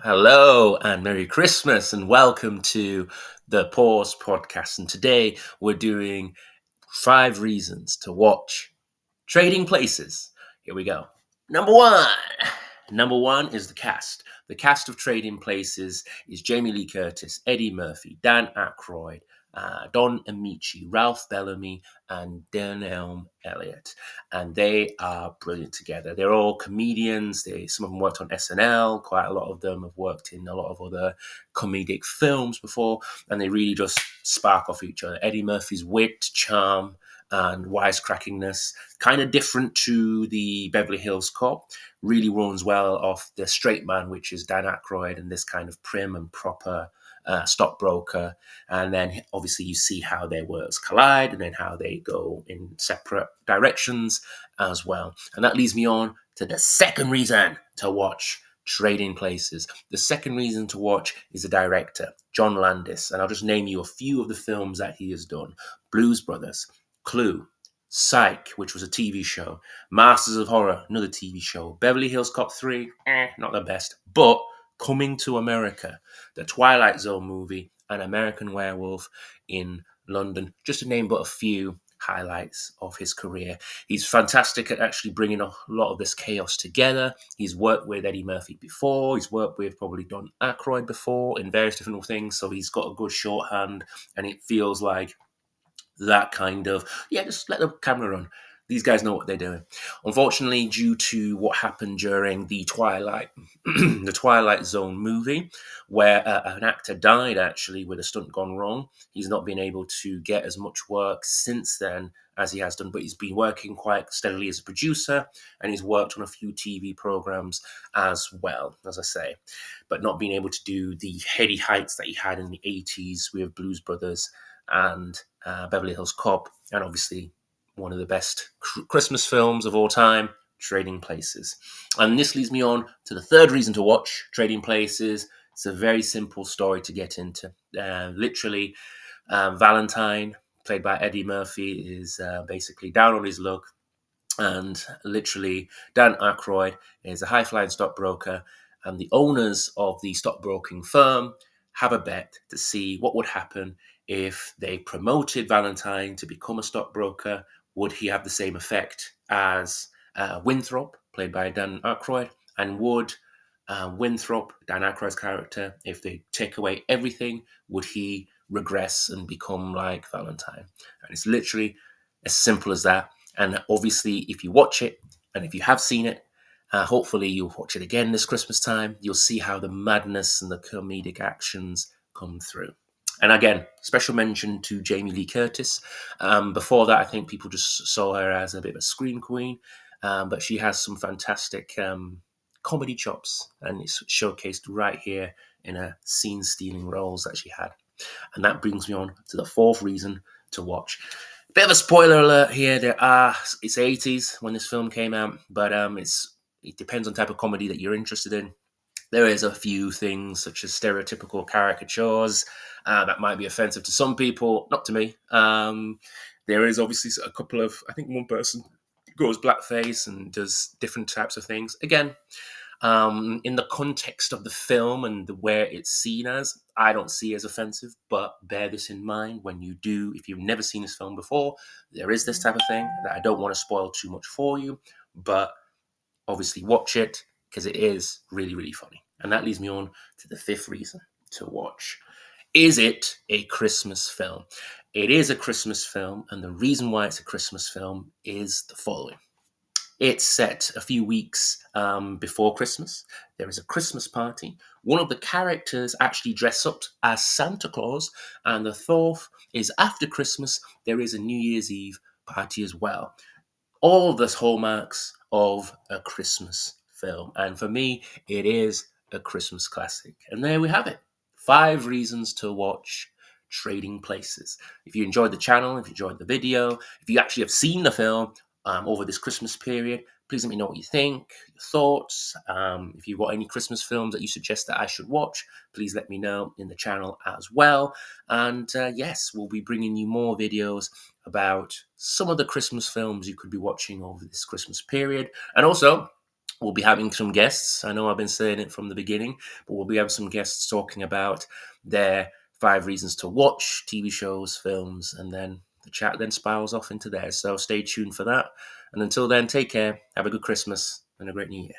Hello and Merry Christmas and welcome to the Pause podcast. And today we're doing 5 reasons to watch Trading Places. Here we go. Number one. Number one is the cast. The cast of Trading Places is Jamie Lee Curtis, Eddie Murphy, Dan Aykroyd, Don Amici, Ralph Bellamy, and Denelm Elliott. And they are brilliant together. They're all comedians. Some of them worked on SNL. Quite a lot of them have worked in a lot of other comedic films before. And they really just spark off each other. Eddie Murphy's wit, charm, and wisecrackingness, kind of different to the Beverly Hills Cop, really runs well off the straight man, which is Dan Aykroyd, and this kind of prim and proper stockbroker. And then obviously you see how their worlds collide and then how they go in separate directions as well. And that leads me on to the second reason to watch Trading Places. The second reason to watch is the director, John Landis. And I'll just name you a few of the films that he has done. Blues Brothers, Clue, Psych, which was a TV show, Masters of Horror, another TV show, Beverly Hills Cop 3, not the best, but Coming to America, the Twilight Zone movie, and American Werewolf in London, just to name but a few highlights of his career. He's fantastic at actually bringing a lot of this chaos together. He's worked with Eddie Murphy before. He's worked with probably Don Aykroyd before in various different things, so he's got a good shorthand, and it feels like that kind of, just let the camera run. These guys know what they're doing. Unfortunately, due to what happened during the the Twilight Zone movie, where an actor died actually with a stunt gone wrong, he's not been able to get as much work since then as he has done. But he's been working quite steadily as a producer, and he's worked on a few TV programs as well, as I say, but not being able to do the heady heights that he had in the 80s with Blues Brothers and Beverly Hills Cop, and obviously one of the best Christmas films of all time, Trading Places. And this leads me on to the third reason to watch Trading Places. It's a very simple story to get into. Literally, Valentine, played by Eddie Murphy, is basically down on his luck. And literally, Dan Aykroyd is a high-flying stockbroker, and the owners of the stockbroking firm have a bet to see what would happen if they promoted Valentine to become a stockbroker. Would he have the same effect as Winthrop, played by Dan Aykroyd? And would Winthrop, Dan Aykroyd's character, if they take away everything, would he regress and become like Valentine? And it's literally as simple as that. And obviously, if you watch it, and if you have seen it, hopefully you'll watch it again this Christmas time. You'll see how the madness and the comedic actions come through. And again, special mention to Jamie Lee Curtis. Before that, I think people just saw her as a bit of a scream queen, but she has some fantastic comedy chops, and it's showcased right here in her scene-stealing roles that she had. And that brings me on to the fourth reason to watch. Bit of a spoiler alert here. It's 80s when this film came out, but it depends on type of comedy that you're interested in. There is a few things such as stereotypical caricatures that might be offensive to some people, not to me. There is obviously a couple of, I think one person goes blackface and does different types of things. Again, in the context of the film and where it's seen as, I don't see as offensive, but bear this in mind when you do. If you've never seen this film before, there is this type of thing that I don't want to spoil too much for you, but obviously watch it because it is really, really funny. And that leads me on to the fifth reason to watch. Is it a Christmas film? It is a Christmas film, and the reason why it's a Christmas film is the following. It's set a few weeks before Christmas. There is a Christmas party. One of the characters actually dress up as Santa Claus, and the fourth is after Christmas. There is a New Year's Eve party as well. All the hallmarks of a Christmas film. And for me, it is a Christmas classic. And there we have it. 5 reasons to watch Trading Places. If you enjoyed the channel, if you enjoyed the video, if you actually have seen the film over this Christmas period, please let me know what you think, your thoughts. If you've got any Christmas films that you suggest that I should watch, please let me know in the channel as well. And yes, we'll be bringing you more videos about some of the Christmas films you could be watching over this Christmas period. And also, We'll be having some guests. I know I've been saying it from the beginning, but we'll be having some guests talking about their 5 reasons to watch TV shows, films, and then the chat then spirals off into theirs. So stay tuned for that. And until then, take care, have a good Christmas, and a great New Year.